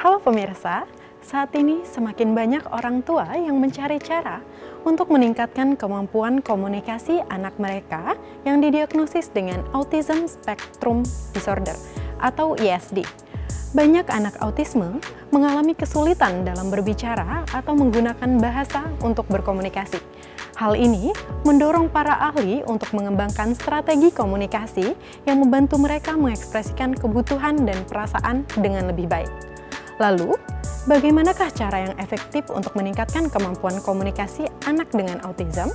Halo pemirsa, saat ini semakin banyak orang tua yang mencari cara untuk meningkatkan kemampuan komunikasi anak mereka yang didiagnosis dengan Autism Spectrum Disorder atau ISD. Banyak anak autisme mengalami kesulitan dalam berbicara atau menggunakan bahasa untuk berkomunikasi. Hal ini mendorong para ahli untuk mengembangkan strategi komunikasi yang membantu mereka mengekspresikan kebutuhan dan perasaan dengan lebih baik. Lalu, bagaimanakah cara yang efektif untuk meningkatkan kemampuan komunikasi anak dengan autism?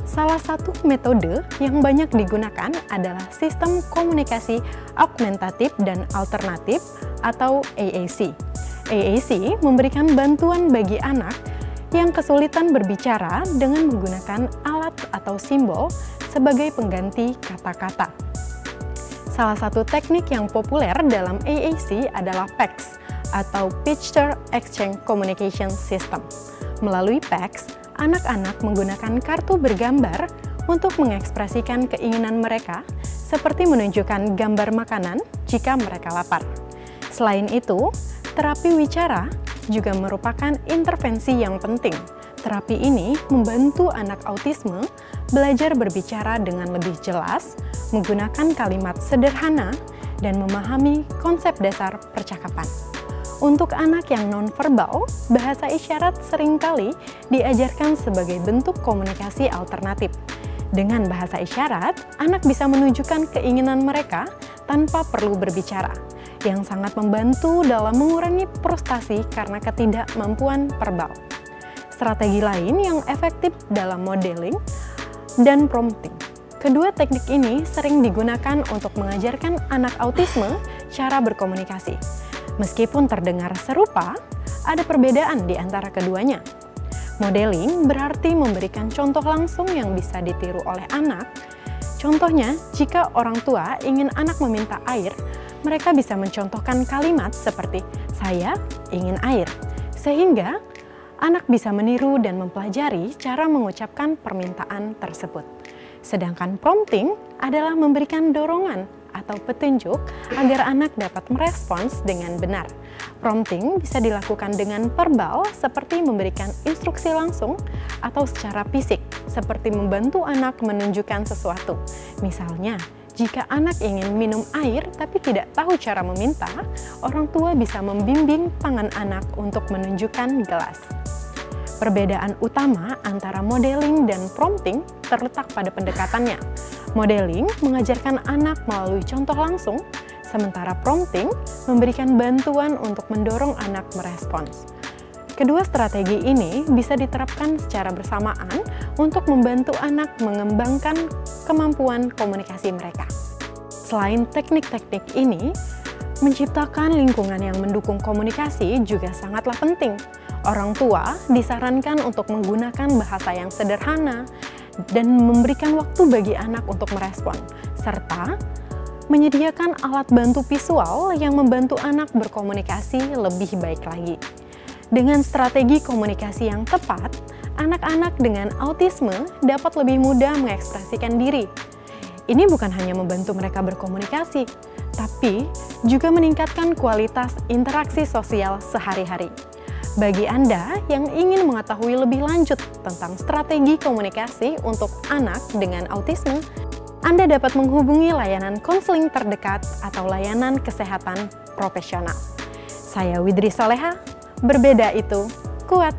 Salah satu metode yang banyak digunakan adalah sistem komunikasi augmentatif dan alternatif atau AAC. AAC memberikan bantuan bagi anak yang kesulitan berbicara dengan menggunakan alat atau simbol sebagai pengganti kata-kata. Salah satu teknik yang populer dalam AAC adalah PECS atau Picture Exchange Communication System. Melalui PECS, anak-anak menggunakan kartu bergambar untuk mengekspresikan keinginan mereka, seperti menunjukkan gambar makanan jika mereka lapar. Selain itu, terapi wicara juga merupakan intervensi yang penting. Terapi ini membantu anak autisme belajar berbicara dengan lebih jelas, menggunakan kalimat sederhana, dan memahami konsep dasar percakapan. Untuk anak yang nonverbal, bahasa isyarat seringkali diajarkan sebagai bentuk komunikasi alternatif. Dengan bahasa isyarat, anak bisa menunjukkan keinginan mereka tanpa perlu berbicara, yang sangat membantu dalam mengurangi frustasi karena ketidakmampuan verbal. Strategi lain yang efektif dalam modeling dan prompting. Kedua teknik ini sering digunakan untuk mengajarkan anak autisme cara berkomunikasi. Meskipun terdengar serupa, ada perbedaan di antara keduanya. Modeling berarti memberikan contoh langsung yang bisa ditiru oleh anak. Contohnya, jika orang tua ingin anak meminta air, mereka bisa mencontohkan kalimat seperti, "Saya ingin air," sehingga anak bisa meniru dan mempelajari cara mengucapkan permintaan tersebut. Sedangkan prompting adalah memberikan dorongan atau petunjuk agar anak dapat merespons dengan benar. Prompting bisa dilakukan dengan verbal seperti memberikan instruksi langsung atau secara fisik seperti membantu anak menunjukkan sesuatu. Misalnya, jika anak ingin minum air tapi tidak tahu cara meminta, orang tua bisa membimbing tangan anak untuk menunjukkan gelas. Perbedaan utama antara modeling dan prompting terletak pada pendekatannya. Modeling mengajarkan anak melalui contoh langsung, sementara prompting memberikan bantuan untuk mendorong anak merespons. Kedua strategi ini bisa diterapkan secara bersamaan untuk membantu anak mengembangkan kemampuan komunikasi mereka. Selain teknik-teknik ini, menciptakan lingkungan yang mendukung komunikasi juga sangatlah penting. Orang tua disarankan untuk menggunakan bahasa yang sederhana dan memberikan waktu bagi anak untuk merespon, serta menyediakan alat bantu visual yang membantu anak berkomunikasi lebih baik lagi. Dengan strategi komunikasi yang tepat, anak-anak dengan autisme dapat lebih mudah mengekspresikan diri. Ini bukan hanya membantu mereka berkomunikasi, tapi juga meningkatkan kualitas interaksi sosial sehari-hari. Bagi Anda yang ingin mengetahui lebih lanjut tentang strategi komunikasi untuk anak dengan autisme, Anda dapat menghubungi layanan konseling terdekat atau layanan kesehatan profesional. Saya Widri Soleha, berbeda itu kuat.